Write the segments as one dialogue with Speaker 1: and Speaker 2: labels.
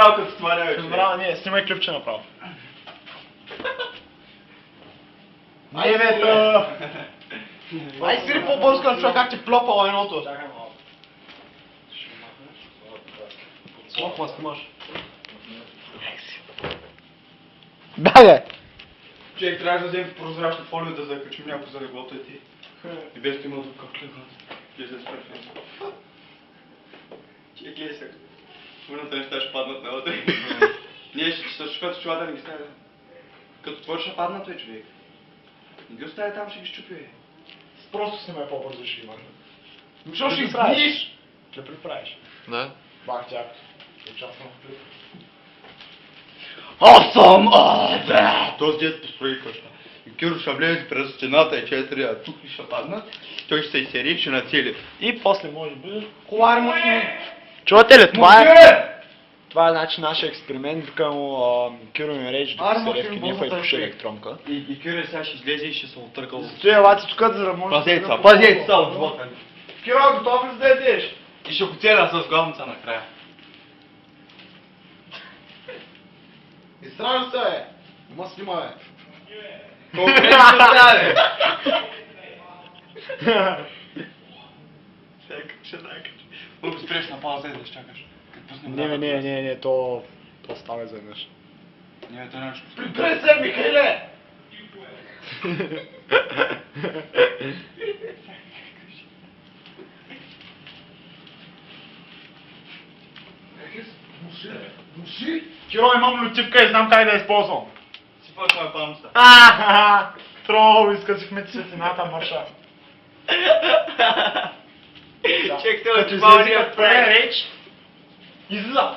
Speaker 1: направо като стваря,
Speaker 2: Ще направо, не, снимай клипче направо.
Speaker 1: Ай, бето! Ай, свири по-бързо, като чуя как ти плопало едното.
Speaker 2: Чакай малко.
Speaker 1: Смоква снимаш.
Speaker 2: Да, бе!
Speaker 1: Човек, трябва да вземем прозрачна фолия да закачим някой за леглото и ти. И без има тук как легло. Гледай се спрефен. Човек, гледай се. Мърната неща ще паднат навътре. Ние ще щупят чува да не ги ставя. Като твой ще паднат, бе, човек. Не ги оставя там, ще ги щупи, бе.
Speaker 2: Просто снимай по-бързо, ще имаш.
Speaker 1: Защо ще изгниш?
Speaker 2: Ще приправиш.
Speaker 3: Да.
Speaker 2: Бах тях. Участвам в клип.
Speaker 1: Аз съм Абе! Този дед построи къща. И Киро ще влезе през стената и 4, а тук ли ще паднат. Той ще се изсери, ще нацели.
Speaker 2: И после може би...
Speaker 1: Колари му сме!
Speaker 2: Чувате ли? Това е значи нашия експеримент, вика му Киро ми речи, докато се ревки нефа и пуши електронка.
Speaker 1: И Киро сега ще излезе и ще се отъркал.
Speaker 2: Стоя, лати тук, за да може...
Speaker 1: Пазеца от живота.
Speaker 2: Киро, готов ли да ядеш?
Speaker 1: И ще го целя с главница накрая.
Speaker 2: Изстража се, бе! Ма снима, бе!
Speaker 1: Колко време ще оставя, ще накаш. Мога спреш на пауза и да чакаш.
Speaker 2: Не, то става изведнъж.
Speaker 1: Не, то нещо.
Speaker 2: Прибери се, Михайле! Муши! Киро, имам лютивка и знам как да я използвам.
Speaker 1: Си почва памуста.
Speaker 2: Трол, изкъсихме ти светлината, мърша.
Speaker 1: Чек, те
Speaker 2: Като
Speaker 1: отбавния
Speaker 2: твоя реч, излиза!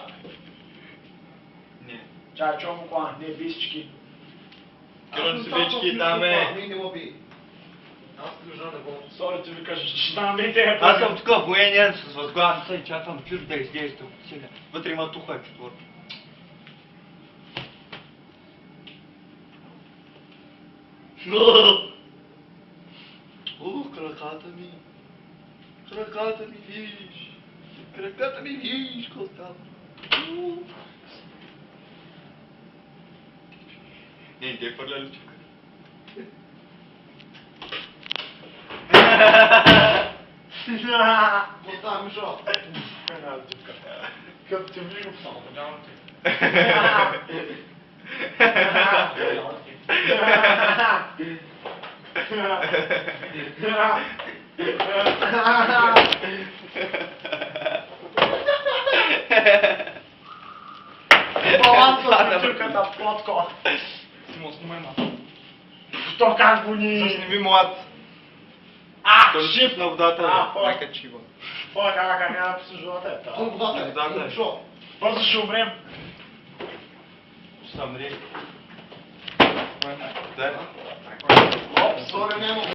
Speaker 1: Не.
Speaker 2: Чай, чувам оклана, не, бисички.
Speaker 1: Киро не си бички там е.
Speaker 2: Сори, ти ви кажеш, ще дам бейте.
Speaker 1: Аз съм тук военен с възглавница и чакам Киро да излезе тук. Вътре има туха четвърто. Краката ми. Краката ми, виж. Краката ми, виж, какво става. Не те хвърляли тук.
Speaker 2: Какво става, Мишо? Една лютивка. Като ти влижи в само, няма ти. Балансът на тюрката в плотко.
Speaker 1: Снимай ма.
Speaker 2: Що как го ни?
Speaker 1: Засними млад. Той шип на водата. Майка чива.
Speaker 2: Как няма да писа живота е.
Speaker 1: Водата е.
Speaker 2: Бързо ще умрем.
Speaker 1: Ще съмри. Дай.
Speaker 2: Оп, сори, няма.